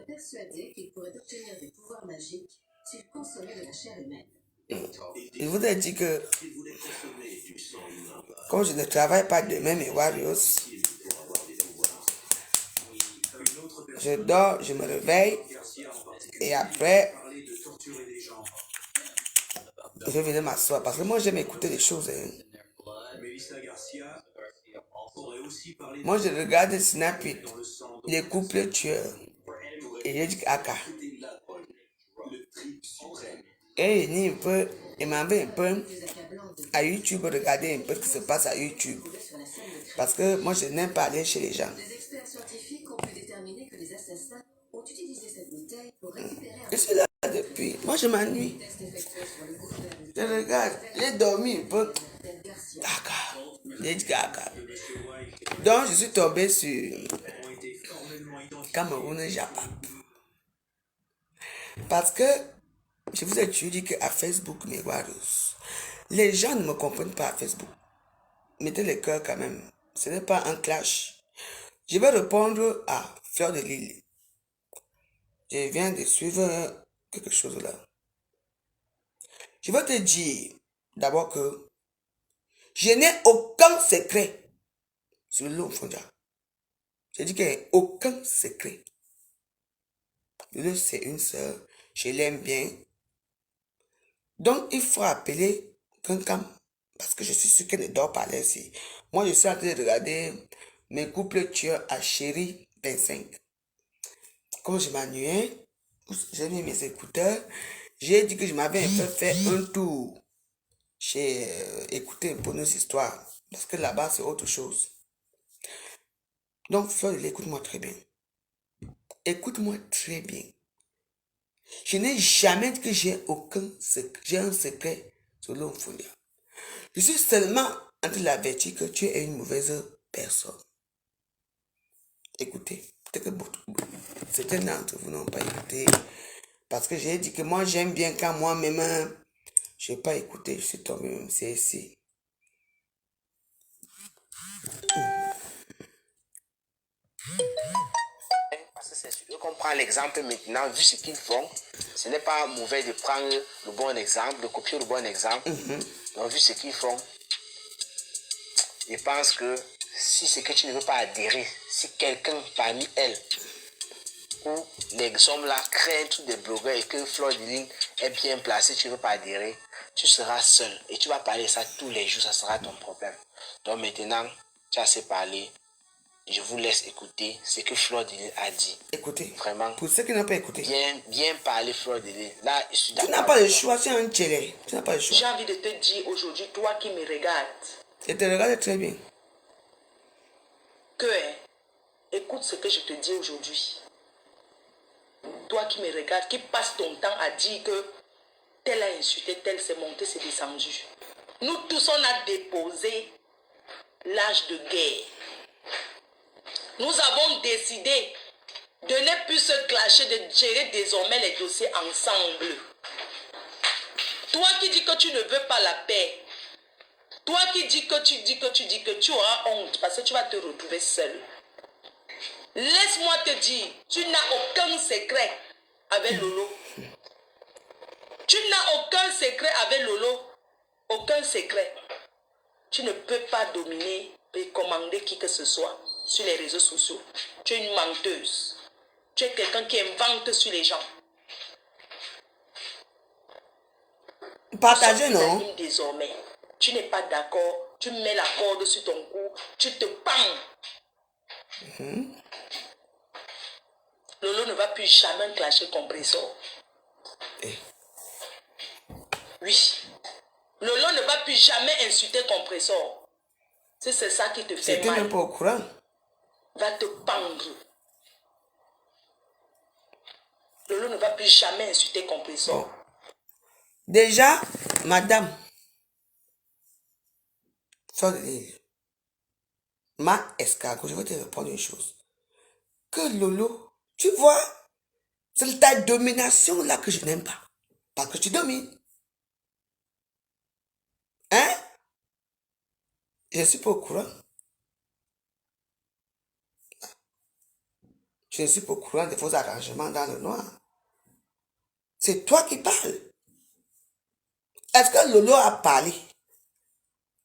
persuadé qu'il pourrait obtenir des pouvoirs magiques s'il consommait de la chair humaine. Il vous a dit que, comme je ne travaille pas demain, mes Warriors, je dors, je me réveille, et après, je vais venir m'asseoir. Parce que moi, j'aime écouter des choses. Moi, je regarde Snapit, les couples tueurs, et je dis Aka. Et il m'envoie un peu à YouTube, regarder un peu ce qui se passe à YouTube. Parce que moi, je n'aime pas aller chez les gens. Les experts scientifiques ont pu déterminer que les assassins ont utilisé cette bouteille pour récupérer un... Je suis là depuis. Moi, je m'ennuie. Je regarde. J'ai dormi un peu. Aka. J'ai dit Aka. Donc, je suis tombé sur Cameroun Japon. Parce que je vous ai toujours dit qu'à Facebook, mes Warriors, les gens ne me comprennent pas à Facebook. Mettez le cœur quand même. Ce n'est pas un clash. Je vais répondre à Fleur de Lille. Je viens de suivre quelque chose là. Je vais te dire d'abord que je n'ai aucun secret sur l'eau Fonja. Je dis qu'il n'y a aucun secret. Lolo, c'est une sœur. Je l'aime bien. Donc, il faut appeler quelqu'un. Parce que je suis sûr qu'elle ne dort pas là ici. Moi, je suis en train de regarder mes couples tueurs à Chérie 25. Comme je m'ennuyais, j'ai mis mes écouteurs. J'ai dit que je m'avais un peu fait un tour. J'ai écouté un peu nos histoires. Parce que là-bas, c'est autre chose. Donc, Fleur, écoute-moi très bien. Écoute-moi très bien. Je n'ai jamais dit que j'ai un secret sur l'homme Fondia. Je suis seulement en train de l'avertir que tu es une mauvaise personne. Écoutez, peut-être que certains d'entre vous n'ont pas écouté. Parce que j'ai dit que moi j'aime bien quand moi-même, je n'ai pas écouté, je suis tombé même, c'est ici. Parce que c'est sûr qu'on prend l'exemple maintenant, vu ce qu'ils font, ce n'est pas mauvais de prendre le bon exemple, de copier le bon exemple. Donc, vu ce qu'ils font, je pense que si c'est que tu ne veux pas adhérer, si quelqu'un parmi elles ou les hommes là créent un truc de blogueurs et que Fleur de Lille est bien placé, tu ne veux pas adhérer, tu seras seul et tu vas parler de ça tous les jours, ça sera ton problème. Donc maintenant, tu as assez parlé. Je vous laisse écouter ce que Fleur de Lille a dit. Écoutez, vraiment. Pour ceux qui n'ont pas écouté. Bien parler, Fleur de Lille. Là, je suis d'accord. Tu n'as pas le choix, c'est un télé. Tu n'as pas le choix. J'ai envie de te dire aujourd'hui, toi qui me regardes. Je te regarde très bien. Que, écoute ce que je te dis aujourd'hui. Toi qui me regardes, qui passe ton temps à dire que tel a insulté, tel s'est monté, c'est descendu. Nous tous, on a déposé l'âge de guerre. Nous avons décidé de ne plus se clasher, de gérer désormais les dossiers ensemble. Toi qui dis que tu ne veux pas la paix, toi qui dis que tu auras honte parce que tu vas te retrouver seul. Laisse-moi te dire, tu n'as aucun secret avec Lolo. Tu n'as aucun secret avec Lolo. Aucun secret. Tu ne peux pas dominer et commander qui que ce soit sur les réseaux sociaux. Tu es une menteuse. Tu es quelqu'un qui invente sur les gens. Partagez, non? Désormais, tu n'es pas d'accord. Tu mets la corde sur ton cou. Tu te pends. Lolo ne va plus jamais clasher compresseur. Oui. Lolo ne va plus jamais insulter compresseur. Si c'est ça qui te fait mal. C'était même pas au courant. Va te pendre. Lolo ne va plus jamais insulter compresseur. Bon. Déjà, madame, ma escargot, je vais te répondre une chose. Que Lolo, tu vois, c'est ta domination là que je n'aime pas. Parce que tu domines. Hein? Je ne suis pas au courant. Je ne suis pas au courant de vos arrangements dans le noir. C'est toi qui parles. Est-ce que Lolo a parlé?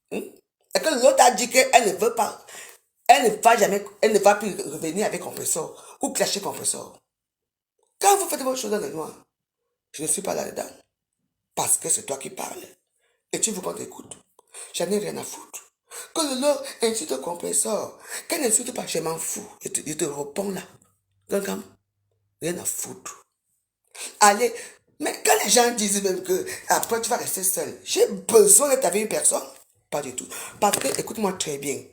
Est-ce que Lolo t'a dit qu'elle ne veut pas, elle ne va jamais, elle ne va plus revenir avec compresseur ou clasher compresseur? Quand vous faites vos choses dans le noir, je ne suis pas là-dedans. Parce que c'est toi qui parles. Et tu veux qu'on t'écoute. J'en ai rien à foutre. Que Lolo insulte le compresseur. Qu'elle n'insulte pas, je m'en fous. Je te réponds là. Quelqu'un, rien à foutre. Allez, mais quand les gens disent même que après tu vas rester seul, j'ai besoin d'être avec une personne? Pas du tout. Parce que, écoute-moi très bien,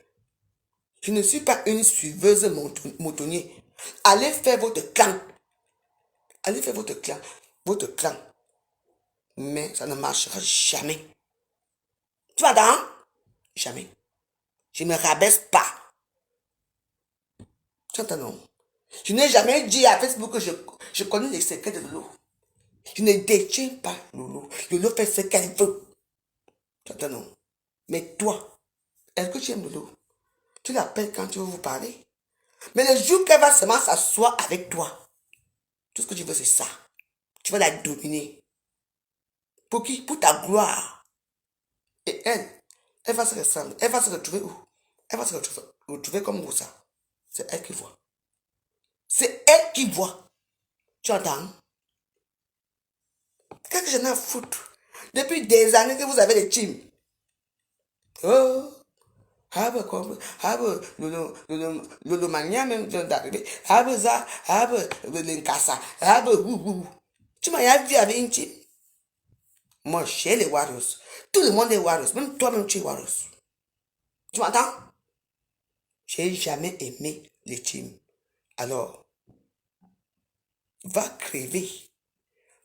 je ne suis pas une suiveuse moutonnier. Allez faire votre clan. Allez faire votre clan. Votre clan. Mais ça ne marchera jamais. Tu m'entends? Jamais. Je ne me rabaisse pas. Tu entends non? Je n'ai jamais dit à Facebook que je connais les secrets de Lolo. Je ne détiens pas Lolo. Lolo fait ce qu'elle veut. Tu entends non? Mais toi, est-ce que tu aimes Lolo? Tu l'appelles quand tu veux vous parler. Mais le jour qu'elle va seulement s'asseoir avec toi, tout ce que tu veux, c'est ça. Tu vas la dominer. Pour qui? Pour ta gloire. Et elle va se ressembler. Elle va se retrouver où? Elle va se retrouver comme vous, ça. C'est elle qui voit. C'est elle qui voit. Tu entends? Qu'est-ce que j'en ai à foutre? Depuis des années que vous avez les teams. Oh! Le mania même vient d'arriver. L'Inkasa. Tu m'as jamais vu avec une team? Moi, j'ai les Warriors. Tout le monde est Warriors. Même toi-même, tu es Warriors. Tu m'entends? J'ai jamais aimé les teams. Alors, va crever.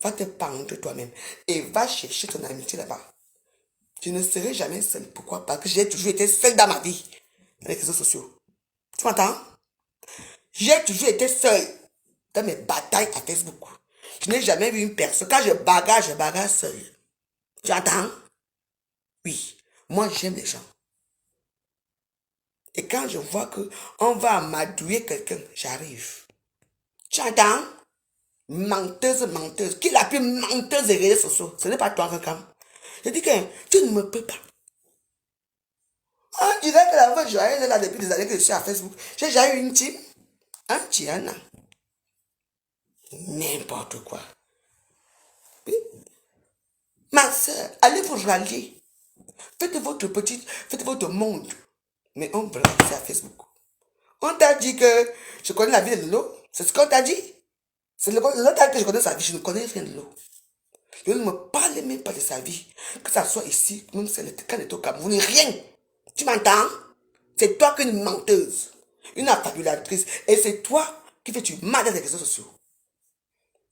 Va te pendre toi-même. Et va chercher ton amitié là-bas. Je ne serai jamais seul. Pourquoi? Parce que j'ai toujours été seul dans ma vie. Dans les réseaux sociaux. Tu m'entends? J'ai toujours été seul dans mes batailles à Facebook. Je n'ai jamais vu une personne. Quand je bagarre seul. Tu entends? Oui. Moi, j'aime les gens. Et quand je vois que on va amadouer quelqu'un, j'arrive. Tu entends? Menteuse. Qui est la plus menteuse des réseaux sociaux? Ce n'est pas toi, quelqu'un. Je dis que tu ne me peux pas. On dirait que la voix joyeuse est là depuis des années que je suis à Facebook. J'ai déjà eu une team. Un Tiana. N'importe quoi. Oui. Ma soeur, allez vous rallier. Faites votre monde. Mais on blague ça à Facebook. On t'a dit que je connais la vie de Lolo. C'est ce qu'on t'a dit. C'est l'autre t'a dit que je connais sa vie. Je ne connais rien de Lolo. Lolo ne me parle même pas de sa vie. Que ça soit ici, même si quand elle est au Cameroun, rien. Tu m'entends? C'est toi qui es une menteuse. Une affabulatrice. Et c'est toi qui fais du mal dans les réseaux sociaux.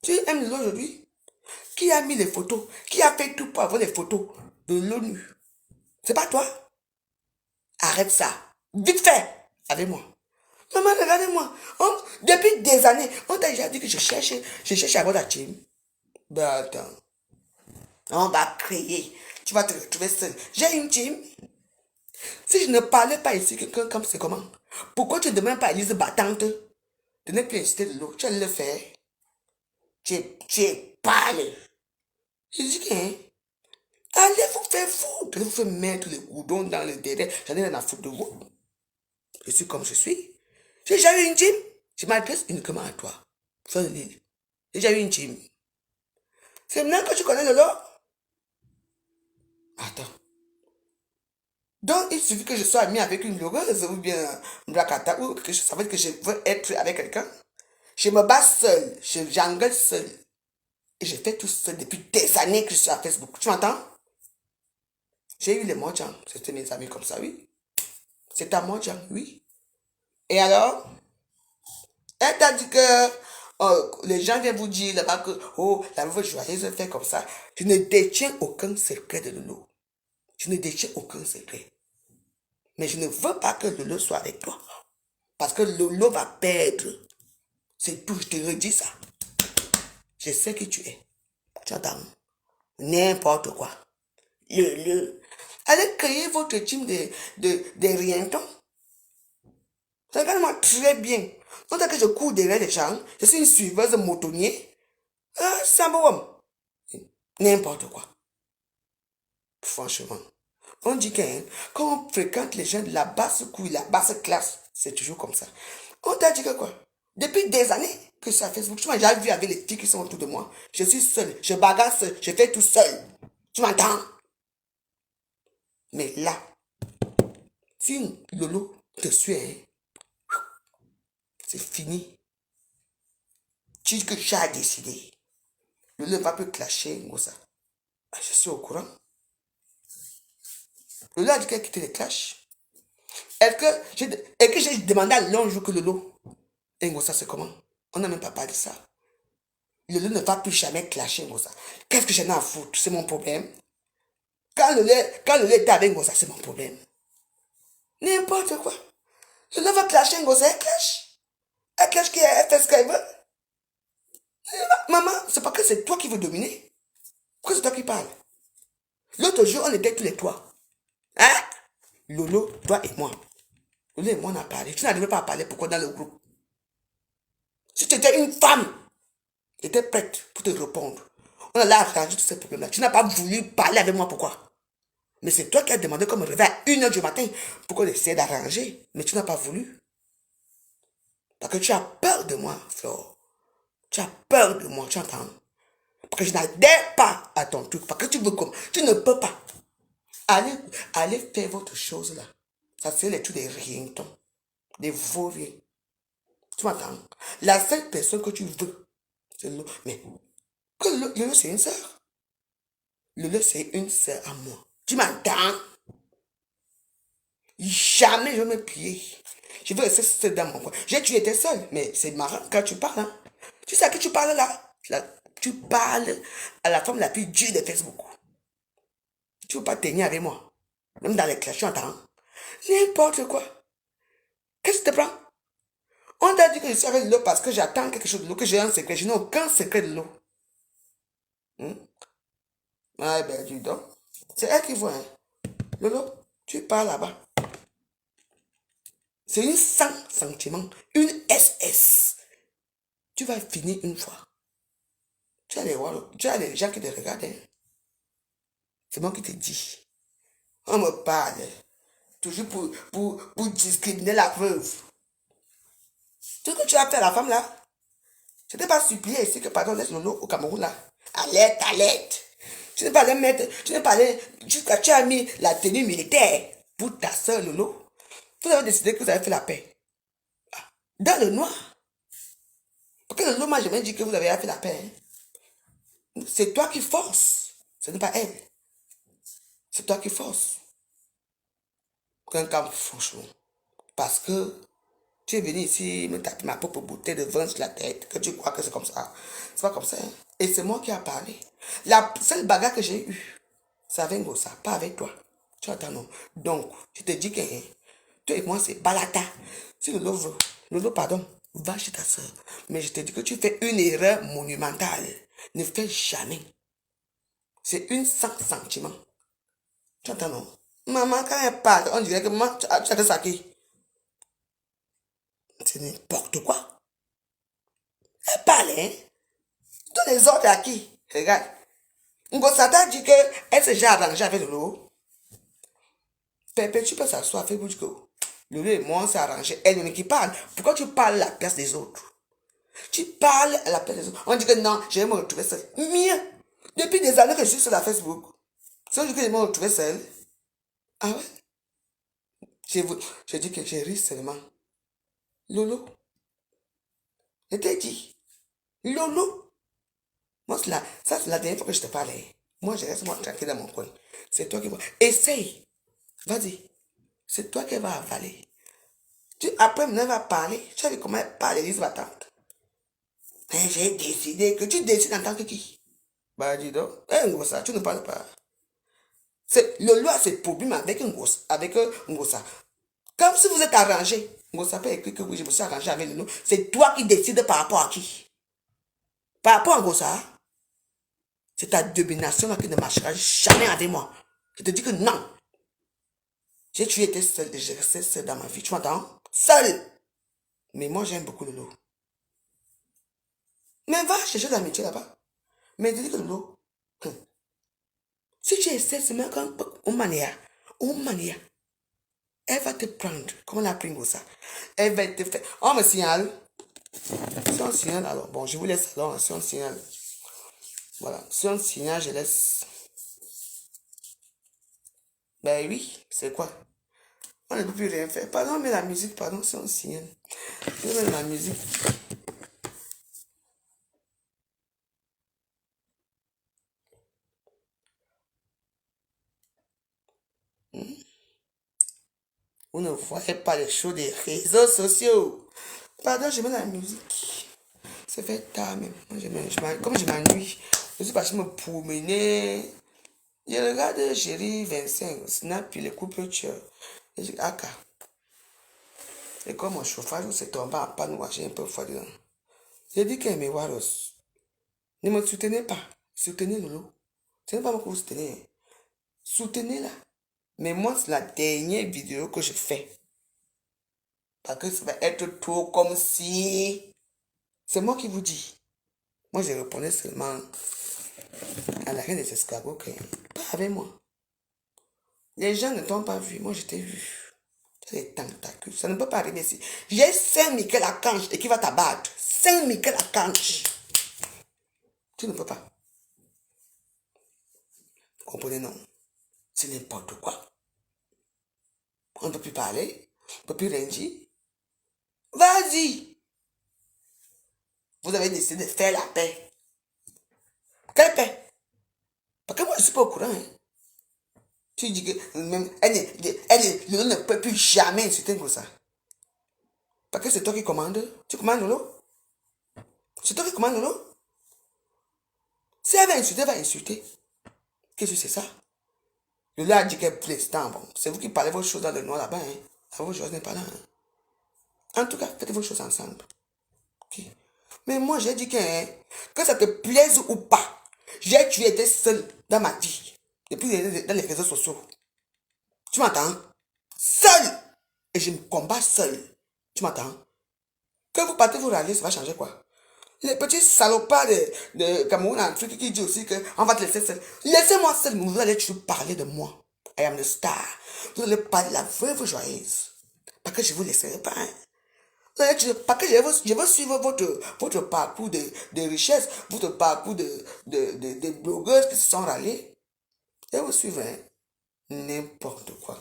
Tu aimes Lolo aujourd'hui? Qui a mis les photos? Qui a fait tout pour avoir les photos de l'ONU? C'est pas toi? Arrête ça. Vite fait avec moi. Maman, regardez-moi. Depuis des années, on t'a déjà dit que je cherche à avoir la team. Ben attends. On va créer. Tu vas te retrouver seul. J'ai une team. Si je ne parlais pas ici, quelqu'un comme c'est comment? Pourquoi tu ne demandes pas à Elise battante de ne plus inciter de l'eau? Tu allais le faire. Tu parles. Je dis que, hein? Allez vous faire foutre. Allez vous faire mettre les goudrons dans le derrière. J'en ai rien à foutre de vous. Je suis comme je suis. J'ai jamais eu une team. Je m'adresse uniquement à toi. Sur l'île. J'ai déjà eu une team. C'est maintenant que tu connais Lolo? Attends. Donc, il suffit que je sois ami avec une loreuse ou bien un Blakata ou quelque chose. Ça veut dire que je veux être avec quelqu'un. Je me bats seul. J'engueule seul. Et je fais tout seul depuis des années que je suis à Facebook. Tu m'entends? J'ai eu les Mojang. C'était mes amis comme ça, oui. C'est à Mojang, oui. Et alors? Elle t'a dit que les gens viennent vous dire là-bas que la nouvelle joyeuse fait comme ça. Je ne détiens aucun secret de Lolo. Je ne détiens aucun secret. Mais je ne veux pas que Lolo soit avec toi. Parce que Lolo va perdre. C'est tout, je te redis ça. Je sais qui tu es. Tu entends? N'importe quoi. Allez créer votre team de rientons. Regarde-moi très bien. Tant que je cours derrière les gens, je suis une suiveuse motonnier. Ah, ça me n'importe quoi. Franchement. On dit que quand on fréquente les gens de la basse couille, la basse classe, c'est toujours comme ça. On t'a dit que quoi? Depuis des années que je suis à Facebook, tu m'as déjà vu avec les filles qui sont autour de moi. Je suis seul, je bagarre seul, je fais tout seul. Tu m'entends? Mais là, si Lolo te suit, hein, c'est fini. Tu dis que tu as décidé. Lolo ne va plus clasher, Ngosa. Ah, je suis au courant. Lolo a dit qu'elle quittait les clashs. Est-ce que j'ai demandé à l'ange que Lolo. Et Ngosa, c'est comment? On n'a même pas parlé de ça. Lolo ne va plus jamais clasher, Ngosa. Qu'est-ce que j'en ai à foutre? C'est mon problème. Quand Lolo était avec Ngosa, c'est mon problème. N'importe quoi. Lolo va clasher Ngosa, elle clash. Elle clash qui elle fait ce qu'elle veut. Maman, c'est pas que c'est toi qui veux dominer. Pourquoi c'est toi qui parles? L'autre jour, on était tous les trois. Hein? Lolo, toi et moi. Lolo et moi, on a parlé. Tu n'arrivais pas à parler. Pourquoi dans le groupe? Si tu étais une femme, tu étais prête pour te répondre. On allait arranger tous ces problèmes-là. Tu n'as pas voulu parler avec moi. Pourquoi? Mais c'est toi qui as demandé qu'on me réveille à 1h du matin pour qu'on essaie d'arranger. Mais tu n'as pas voulu. Parce que tu as peur de moi, Flore. Tu as peur de moi, tu entends? Parce que je n'adhère pas à ton truc. Parce que tu veux comme... Tu ne peux pas. Allez faire votre chose là. Ça c'est les trucs des rientons. Des vauriens. Tu m'entends? La seule personne que tu veux, c'est Lolo. Mais Lolo c'est une sœur. Lolo c'est une sœur à moi. Tu m'entends? Jamais je vais me plier. Je vais rester seul dans mon coin. Tu étais seul, mais c'est marrant quand tu parles. Hein? Tu sais à qui tu parles là? Tu parles à la femme la plus dure de Facebook. Tu ne veux pas tenir avec moi. Même dans les clashs, tu entends? N'importe quoi. Qu'est-ce que tu te prends? On t'a dit que je suis avec Lolo parce que j'attends quelque chose de l'eau, que j'ai un secret. Je n'ai aucun secret de l'eau. Ah ben, dis donc. C'est elle qui voit. Hein? Lolo, tu pars là-bas. C'est une sans sentiment. Une SS. Tu vas finir une fois. Tu vas les voir. Tu as les gens qui te regardent. Hein? C'est moi qui te dis. On me parle. Toujours pour discriminer la veuve. Tout ce que tu as fait à la femme là, je t'ai pas supplié ici que pardon laisse Lolo au Cameroun là. Alerte. Tu n'es pas allé mettre, tu n'es pas allé jusqu'à tu as mis la tenue militaire pour ta soeur Lolo. Vous avez décidé que vous avez fait la paix. Dans le noir. Parce que Lolo m'a jamais dit que vous avez fait la paix. Hein. C'est toi qui force. Ce n'est pas elle. C'est toi qui force. Franchement. Parce que tu es venu ici me taper ma propre bouteille de vin sur la tête, que tu crois que c'est comme ça. C'est pas comme ça. Hein? Et c'est moi qui ai parlé. La seule bagarre que j'ai eue, c'est avec Ngosa, pas avec toi. Tu entends, non? Donc, je te dis que hein, toi et moi, c'est balata. Si Lolo, pardon, va chez ta soeur. Mais je te dis que tu fais une erreur monumentale. Ne fais jamais. C'est une sans sentiment. Tu entends, non? Maman, quand elle parle, on dirait que maman, tu as fait ça qui? C'est n'importe quoi. Elle parle, hein? Tous les autres à qui? Regarde. Ngosa t'a dit qu'elle s'est déjà arrangée avec Lolo. Pépé, tu peux s'asseoir, fais que Lolo et moi, on s'est arrangé. Elle qui parle. Pourquoi tu parles à la place des autres? Tu parles à la place des autres. On dit que non, je vais me retrouver seule. Mieux. Depuis des années que je suis sur la Facebook. C'est aujourd'hui que je vais me retrouver seule. Ah ouais? Je dis que j'ai ri seulement. Lolo. Je t'ai dit. Lolo. Moi, ça, c'est la dernière fois que je te parlais. Moi, je reste moi tranquille dans mon coin. C'est toi qui vas. Essaye. Vas-y. C'est toi qui vas avaler. Après, on va parler. Tu savais comment elle parle, Elise, ma tante. J'ai décidé que tu décides en tant que qui? Bah, dis donc. Ngosa, tu ne parles pas. Lolo a ses problèmes avec Ngosa. Comme si vous êtes arrangé. Ngosa peut écrire que oui, je me suis arrangé avec Lolo. C'est toi qui décides par rapport à qui? Par rapport à Ngosa. C'est ta domination là qui ne marchera jamais avec moi. Je te dis que non. J'ai toujours été seule et j'ai resté seule dans ma vie. Tu m'entends? Seule. Mais moi, j'aime beaucoup Lolo. Mais va chercher l'amitié là-bas. Mais dis que Lolo, si tu essaies, c'est même comme une manière, elle va te prendre, comment la prendre ça? Elle va te faire, on me signale. Si on signale, alors, bon, je vous laisse alors, si on signale. Voilà, si on signale, je laisse. Ben oui, c'est quoi? On ne peut plus rien faire. Pardon, mais la musique, pardon, si on signale. Je vais mettre la musique. Vous ne voyez pas les choses des réseaux sociaux. Pardon, je mets la musique. C'est fait tard même. Comme je m'ennuie, je suis parti me promener. Je regarde Chérie 25, Snap, puis les couples tueurs. Et je dis, ah, et comme mon chauffage s'est tombé en panne, moi j'ai un peu froid dedans. J'ai dit qu'elle me Waros. Ne me soutenez pas. Soutenez Lolo. Ce n'est pas moi que vous soutenez. Soutenez-la. Mais moi, c'est la dernière vidéo que je fais. Parce que ça va être trop comme si... C'est moi qui vous dis. Moi, je répondais seulement à la reine des escargots. Pas avec moi. Les gens ne t'ont pas vu. Moi, je t'ai vu. C'est des tentacules. Ça ne peut pas arriver ici. J'ai 5 Michael Archange et qui va t'abattre. 5 Michael Archange. Tu ne peux pas. Vous comprenez, non? C'est n'importe quoi. On ne peut plus parler. On ne peut plus rien dire. Vas-y. Vous avez décidé de faire la paix. Quelle paix? Parce que moi, je ne suis pas au courant. Hein. Tu dis que même elle ne peut plus jamais insulter comme ça. Parce que c'est toi qui commandes. Tu commandes Lolo? C'est toi qui commandes Lolo? Si elle va insulter, elle va insulter. Qu'est-ce que c'est ça? Lolo a dit qu'elle pour l'instant, bon, c'est vous qui parlez vos choses dans le noir là-bas. Hein. Vos choses n'est pas là. Hein. En tout cas, faites vos choses ensemble. Okay. Mais moi, j'ai dit que ça te plaise ou pas, j'ai tué été seul dans ma vie. Depuis dans les réseaux sociaux. Tu m'entends? Seul. Et je me combats seul. Tu m'entends? Que vous partez vous rallier, ça va changer quoi? Les petits salopards de Cameroun en Afrique qui disent aussi qu'on va te laisser seul. Laissez-moi seul, vous allez toujours parler de moi. I am the star. Vous allez parler de la veuve joyeuse. Parce que je ne vous laisserai pas. Hein. Parce que je veux suivre votre parcours de richesse, votre parcours de blogueuses qui se sont ralliées. Je vais vous suivre. Hein. N'importe quoi.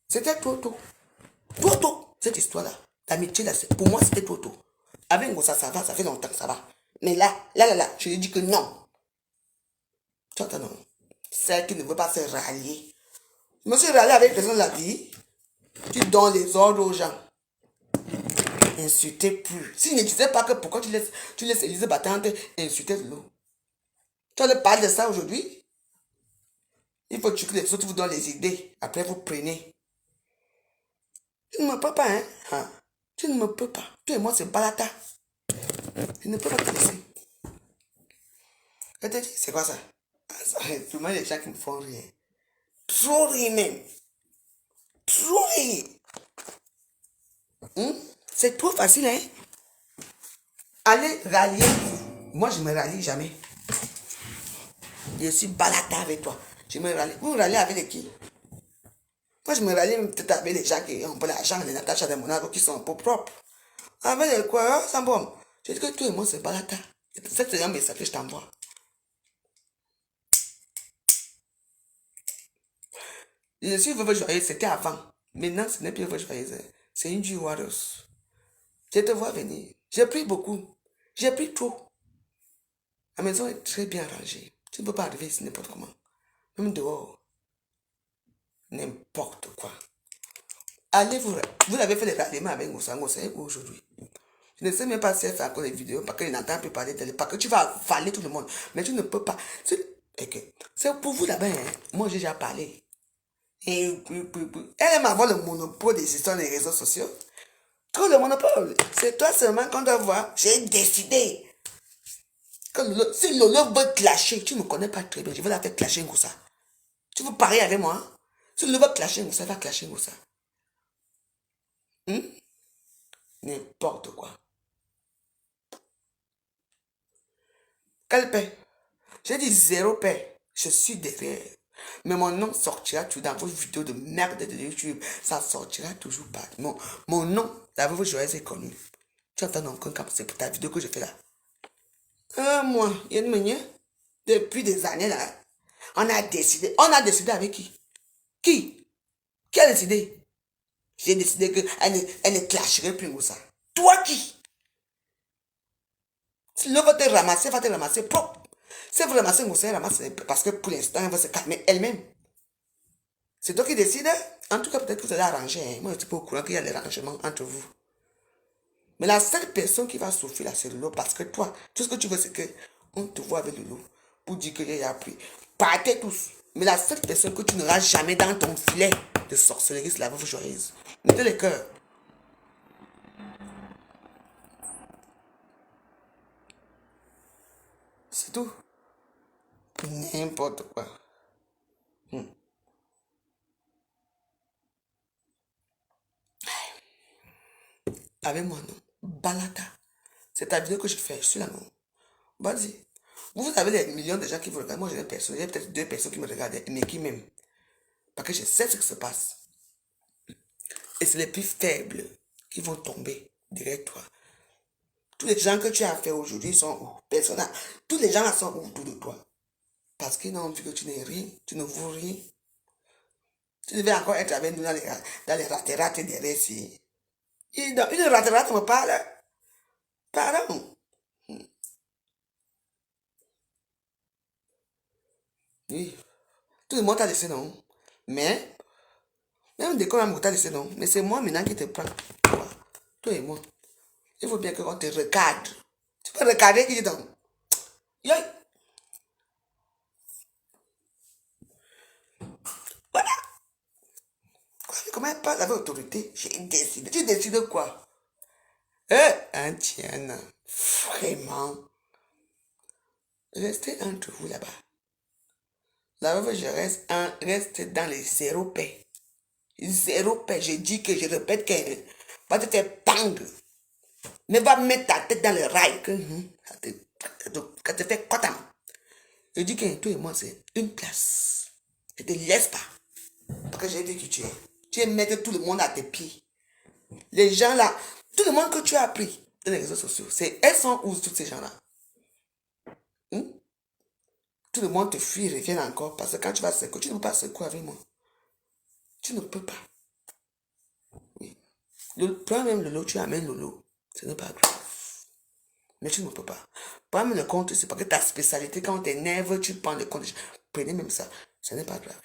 C'était trop tôt. Trop tôt, cette histoire-là. L'amitié, là, pour moi, c'était trop tôt. Avec Ngossa, ça va, ça fait longtemps que ça va. Mais là, je lui dis que non. Tu entends, non? Celle qui ne veut pas se rallier. Je me suis rallié avec les gens de la vie. Tu donnes les ordres aux gens. Insultez plus. S'il ne disait pas que pourquoi tu laisses Élise Battante insulter de l'eau. Tu vas parler de ça aujourd'hui. Il faut que les autres vous donnent les idées. Après, vous prenez. Tu ne me peux pas, hein? Ah. Tu ne me peux pas. Toi et moi, c'est balata. Je ne peux pas te laisser. Je te dis, c'est quoi ça? Tout le monde, les gens qui me font rire. Trop rire même. Trop rire. C'est trop facile, hein? Allez rallier. Moi, je ne me rallie jamais. Je suis balata avec toi. Je me rallie. Vous ralliez avec les qui? Moi, je me rallie peut-être avec les gens qui ont pas l'argent, les Natacha de Monaco qui sont un peu propres. Avec les quoi, ça bon. Je dis que toi et moi, c'est balata. C'est un message que je t'envoie. Je suis veuve joyeuse, c'était avant. Maintenant, ce n'est plus veuve joyeuse. C'est une Juwaros. Je te vois venir. J'ai pris beaucoup. J'ai pris trop. La maison est très bien rangée. Tu ne peux pas arriver ici n'importe comment. Même dehors. N'importe quoi. Allez, vous avez fait les ralliements avec Ngossa aujourd'hui. Je ne sais même pas si elle fait encore des vidéos parce qu'elle n'entend plus parler d'elle. Parce que tu vas avaler tout le monde. Mais tu ne peux pas. C'est pour vous là-bas. Hein. Moi, j'ai déjà parlé. Et elle aime avoir le monopole des histoires des réseaux sociaux. Trop le monopole. C'est toi seulement qu'on doit voir. J'ai décidé. Que si Lolo veut clasher, tu ne me connais pas très bien. Je vais la faire clasher comme ça. Tu veux parier avec moi? Si Lolo veut clasher, ça va clasher comme ça. N'importe quoi. Quelle paix? J'ai dit zéro paix. Je suis derrière. Mais mon nom sortira toujours dans vos vidéos de merde de YouTube. Ça sortira toujours pas. Mon nom, la veuve joyeuse est connue. Tu entends donc comme c'est pour ta vidéo que je fais là. Moi, il y a une manière. Depuis des années là, on a décidé. On a décidé avec qui? Qui? Qui a décidé? J'ai décidé qu'elle ne clasherait plus comme ça. Toi qui? Si l'eau va te ramasser propre. Si elle veut ramasser Moussa, elle ramasse parce que pour l'instant, elle va se calmer elle-même. C'est toi qui décides. En tout cas, peut-être que vous allez arranger. Hein. Moi, je ne suis pas au courant qu'il y a des rangements entre vous. Mais la seule personne qui va souffrir là, c'est Lolo. Parce que toi, tout ce que tu veux, c'est qu'on te voit avec Lolo. Pour dire qu'il y a appris. Partez tous. Mais la seule personne que tu n'auras jamais dans ton filet de sorcellerie, c'est la veuve joyeuse. Mettez les cœurs. C'est tout. N'importe quoi. Avec moi, non. Balaka. C'est ta vidéo que je fais. Je suis là, non. Vas-y. Vous avez des millions de gens qui vous regardent. Moi, j'ai peut-être 2 personnes qui me regardent, mais qui m'aiment. Parce que je sais ce qui se passe. Et c'est les plus faibles qui vont tomber derrière toi. Tous les gens que tu as fait aujourd'hui sont où? Personne n'a. Tous les gens là sont où autour de toi? Parce qu'ils n'ont vu que tu n'es rien. Tu ne vaux rien. Tu devais encore être avec nous dans les raterates derrière ici. Une raterate me parle. Pardon. Oui. Tout le monde t'a laissé, non? Mais, même dès qu'on a t'a laissé, non? Mais c'est moi maintenant qui te prends. Toi et moi. Il faut bien qu'on te recadre. Tu peux recadrer qui est donc? Yoï. Voilà. Comment elle parle avec autorité? J'ai décidé. Tu décides quoi? Antienne. Vraiment. Restez entre vous là-bas. La veuve, je reste dans les zéro paix. Zéro paix. Je dis que je répète qu'elle va te faire pendre. Ne va mettre ta tête dans le rail. Ça te fait quoi? Je dis que toi et moi, c'est une place. Je te laisse pas. Parce que j'ai dit que tu es mettre tout le monde à tes pieds. Les gens là, tout le monde que tu as pris dans les réseaux sociaux, elles sont où tous ces gens-là? Tout le monde te fuit et revient encore parce que quand tu vas secouer, tu ne peux pas secouer avec moi. Tu ne peux pas. Oui. Prends même Lolo, tu amènes Lolo. Ce n'est pas grave. Mais tu ne peux pas. Prends même le compte, c'est parce que ta spécialité, quand on t'énerve, tu prends le compte. Prenez même ça. Ce n'est pas grave.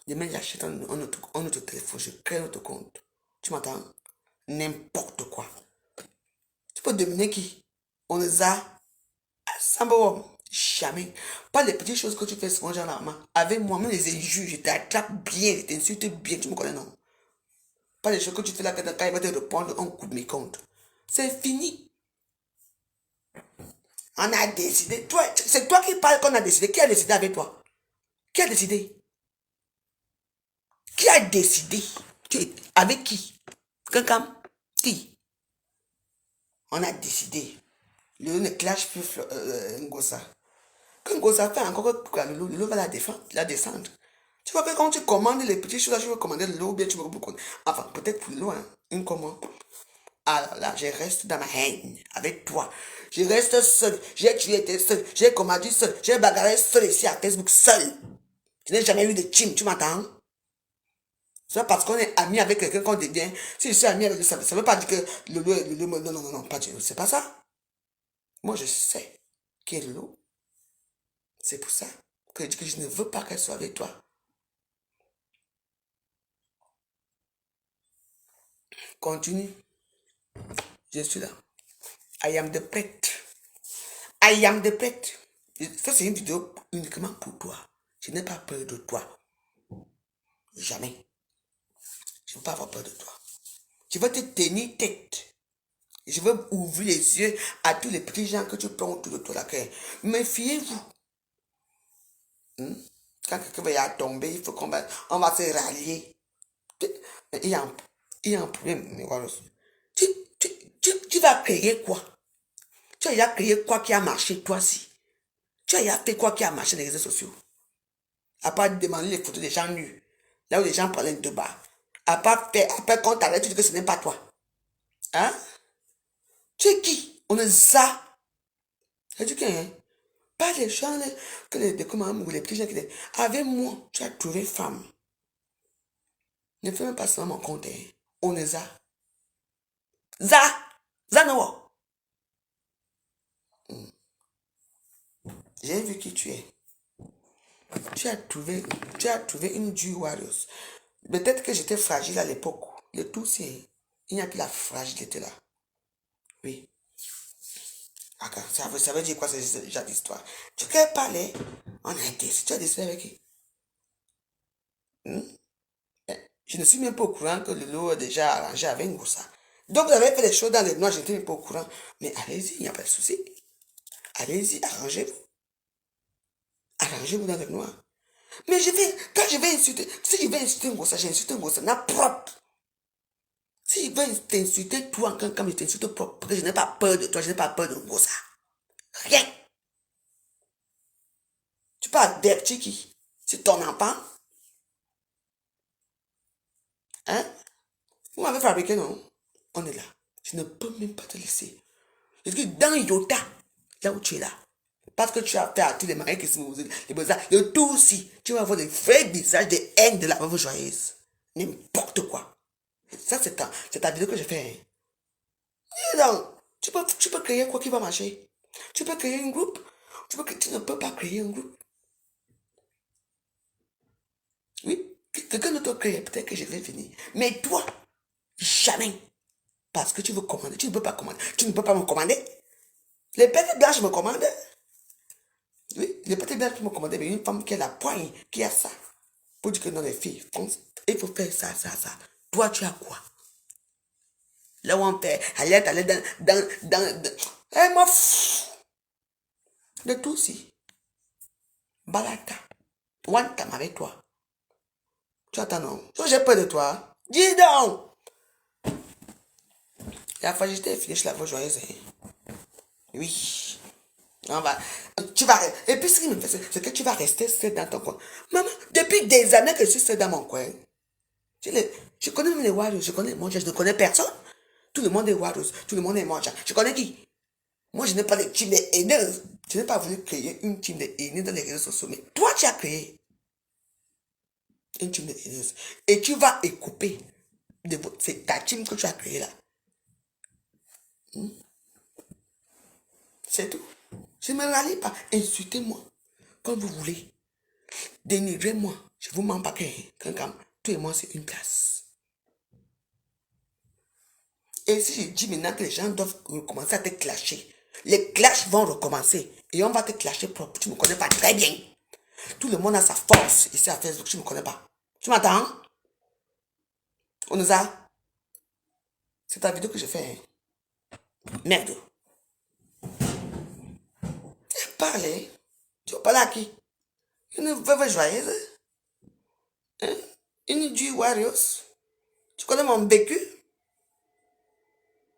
Demain, j'achète un autre téléphone, je crée un autre compte. Tu m'entends? N'importe quoi. Tu peux dominer qui? On les a. Jamais. Pas les petites choses que tu fais souvent, genre là. Avec moi, même les injures, je t'attrape bien, je t'insulte bien, tu me connais, non? Pas les choses que tu fais là, quand il va te répondre, on coupe mes comptes. C'est fini. On a décidé. C'est toi qui parles qu'on a décidé. Qui a décidé avec toi? Qui a décidé? Qui a décidé? Avec qui? Quelqu'un? Qui? On a décidé. Le ne clash plus Ngosa. Quand Ngosa fait encore que Lolo va la descendre. Tu vois que quand tu commandes les petites choses, tu veux commander l'eau, bien tu veux beaucoup. Enfin, peut-être pour l'eau, hein, une commande. Alors là, je reste dans ma haine avec toi. Je reste seul. J'ai tué été seul. J'ai commandé seul. J'ai bagarré seul ici à Facebook seul. Je n'ai jamais eu de team, tu m'entends? C'est pas parce qu'on est ami avec quelqu'un qu'on devient. Si je suis ami avec lui, ça ne veut pas dire que Lolo, non, pas du tout. C'est pas ça. Moi, je sais qui est Lolo. C'est pour ça que je dis que je ne veux pas qu'elle soit avec toi. Continue. Je suis là. I am the pet. I am the pet. Ça, c'est une vidéo uniquement pour toi. Je n'ai pas peur de toi. Jamais. Je ne veux pas avoir peur de toi. Je veux te tenir tête. Je veux ouvrir les yeux à tous les petits gens que tu prends autour de toi là. Méfiez-vous. Quand quelqu'un va y tomber, il faut on va se rallier. Il il y a un problème, mes Waros. Tu vas créer quoi? Tu as déjà créé quoi qui a marché, toi aussi? Tu as déjà fait quoi qui a marché dans les réseaux sociaux? À part demander les photos des gens nus, là où les gens prennent de bas. À part faire, après quand t'arrêtes, tu dis que ce n'est pas toi. Hein? Tu es qui? On est ça. C'est du hein? Pas les gens là, que les commandes ou les petits gens qui disent, avec moi, tu as trouvé femme. Ne fais même pas seulement mon compte. Hein? On est ça. Ça non. J'ai vu qui tu es. Tu as trouvé une dure warrior. Peut-être que j'étais fragile à l'époque. Le tout, c'est, il n'y a plus la fragilité là. Oui. Attends, ça veut dire quoi ce genre d'histoire? Tu peux parler? On a été, si tu as décidé avec qui? Je ne suis même pas au courant que le lot a déjà arrangé avec Ngoussa. Donc vous avez fait des choses dans les noix, je n'étais même pas au courant. Mais allez-y, il n'y a pas de souci. Allez-y, arrangez-vous. Arrangez-vous dans les noix. Mais quand je vais insulter, si je vais insulter Ngoussa, j'insulte Ngoussa, n'a propre. Si je vais t'insulter toi, quand je t'insulte propre, parce que je n'ai pas peur de toi, je n'ai pas peur de Ngoussa. Rien. Tu parles d'Epti qui? C'est ton enfant? Hein? Vous m'avez fabriqué, non? On est là. Je ne peux même pas te laisser. Je dis dans Yota, là où tu es là, parce que tu as fait à tous les maris qui sont les beaux-arts, le tout aussi, tu vas avoir des vrais visages de haine de la veuve joyeuse. N'importe quoi. Ça, c'est ta vidéo que j'ai fait. Dis donc, tu peux créer quoi qui va marcher? Tu peux créer un groupe? Tu ne peux pas créer un groupe. Oui, quelqu'un d'autre crée, peut-être que je vais venir. Mais toi, jamais. Parce que tu veux commander, tu ne peux pas commander. Tu ne peux pas me commander. Les petites blanches me commandent. Oui, les petites blanches me commandent, mais une femme qui a la poigne, qui a ça. Pour dire que non, les filles, il faut faire ça. Toi, tu as quoi? Là où on fait, aller dans. Eh, moi, de tout aussi. Balata. One time avec toi. Tu attends, non? J'ai peur de toi. Dis donc! La fragilité est finie chez la voix joyeuse. Oui. On va. Et puis ce qui me fait, c'est que tu vas rester seul dans ton coin. Maman, depuis des années que je suis seul dans mon coin. Je connais même les Warriors, je connais mon Dieu, je ne connais personne. Tout le monde est Warriors, tout le monde est Monja. Je connais qui? Moi, je n'ai pas de team de haineux. Je n'ai pas voulu créer une team de haineux dans les réseaux sociaux. Mais toi, tu as créé une team de haineux. Et tu vas écouper. C'est ta team que tu as créée là. C'est tout. Je ne me rallie pas. Insultez-moi comme vous voulez. Dénigrez-moi. Je vous mens pas que toi et moi, c'est une place. Et si je dis maintenant que les gens doivent recommencer à te clasher, les clashs vont recommencer. Et on va te clasher propre. Tu ne me connais pas très bien. Tout le monde a sa force ici à Facebook. Tu ne me connais pas. Tu m'entends? On nous a. C'est ta vidéo que je fais. Merde. Parlez. Tu vas parler à qui? Une veuve joyeuse. Hein? Une du Warriors. Tu connais mon vécu?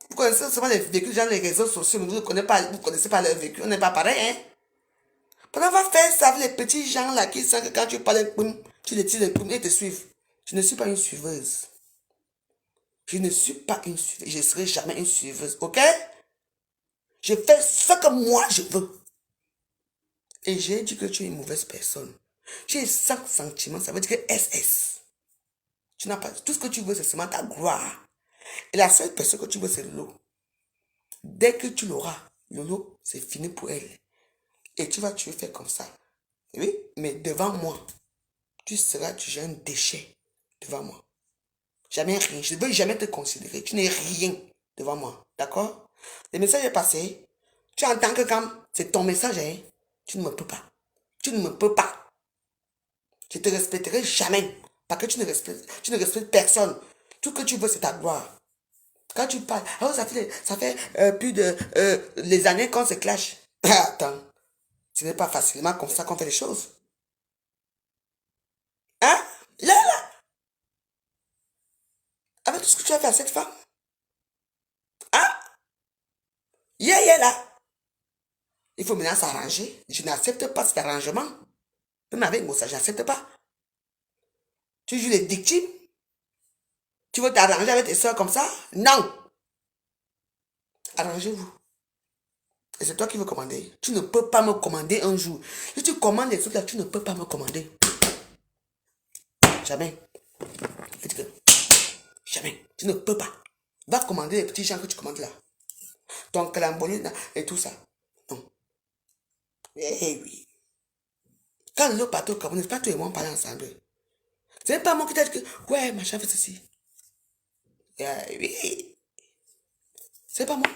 Vous connaissez seulement les vécus dans les réseaux sociaux, mais vous ne connaissez pas leur vécu. On n'est pas pareil, hein? Pendant on va faire ça avec les petits gens là qui sentent que quand tu parles, tu les tires et ils te suivent. Je ne suis pas une suiveuse. Je ne suis pas une suiveuse. Je ne serai jamais une suiveuse, ok? Je fais ce que moi je veux. Et j'ai dit que tu es une mauvaise personne. Tu es sans sentiment, ça veut dire que SS. Tu n'as pas. Tout ce que tu veux, c'est seulement ta gloire. Et la seule personne que tu veux, c'est Lolo. Dès que tu l'auras, Lolo, c'est fini pour elle. Et tu vas faire comme ça. Oui, mais devant moi, tu seras toujours un déchet devant moi. Jamais rien. Je ne veux jamais te considérer. Tu n'es rien devant moi. D'accord? Le message est passé. Tu entends que quand c'est ton message, hein, tu ne me peux pas. Tu ne me peux pas. Je te respecterai jamais. Parce que tu ne respectes personne. Tout ce que tu veux, c'est ta gloire. Quand tu parles, alors ça fait plus de les années qu'on se clash. Attends, ce n'est pas facilement comme ça qu'on fait les choses. Hein? Là. Avec tout ce que tu as fait à cette femme? Hein? Yeah, là. Il faut maintenant s'arranger. Je n'accepte pas cet arrangement. Même avec moi, ça, je n'accepte pas. Tu joues les victimes? Tu veux t'arranger avec tes soeurs comme ça? Non! Arrangez-vous. Et c'est toi qui veux commander. Tu ne peux pas me commander un jour. Si tu commandes les trucs là, tu ne peux pas me commander. Jamais. Je dis que jamais. Tu ne peux pas. Va commander les petits gens que tu commandes là. Ton calamboli et tout ça. Non. Eh oui. Quand l'autre partout au Cameroun, c'est pas toi et moi on parle ensemble. C'est pas moi qui t'ai dit que, ouais, machin fait ceci. Eh oui. C'est pas moi.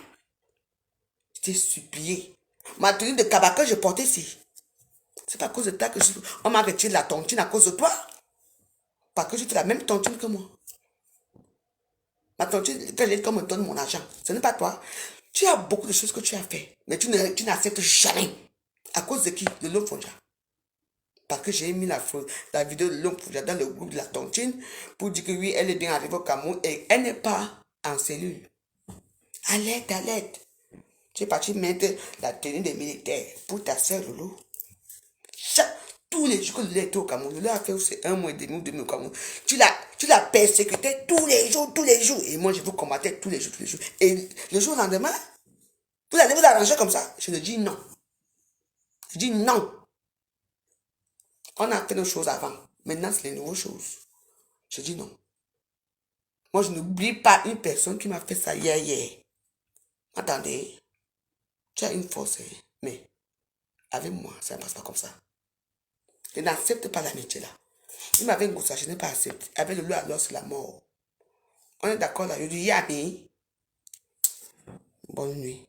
Je t'ai supplié. Ma tenue de cabas que je portais ici. C'est pas à cause de toi que on m'a retiré la tontine à cause de toi. Parce que je fais la même tontine que moi. Ma tontine, que j'ai comme me donne mon argent. Ce n'est pas toi. Tu as beaucoup de choses que tu as fait. Mais tu n'acceptes jamais. À cause de qui? De l'homme Fonja. Parce que j'ai mis la vidéo de l'homme Fonja dans le groupe de la tontine pour dire que oui, elle est bien arrivée au Cameroun et elle n'est pas en cellule. À l'aide, à l'aide. Tu es parti mettre la tenue des militaires pour ta soeur Lolo. Tous les jours que Lolo était au Cameroun, Lolo a fait aussi 1 mois et demi ou 2 mois au Cameroun. Tu l'as persécuté tous les jours. Et moi, je vous combattais tous les jours. Et le jour au lendemain, vous allez vous arranger comme ça. Je le dis non. Je dis non. On a fait nos choses avant. Maintenant, c'est les nouvelles choses. Je dis non. Moi, je n'oublie pas une personne qui m'a fait ça hier. Attendez. Tu as une force, mais avec moi, ça ne passe pas comme ça. Je n'accepte pas l'amitié là. Il m'avait un goût ça, je n'ai pas accepté. Avec le loup alors, c'est la mort. On est d'accord là. Je dis Yami. Bonne nuit.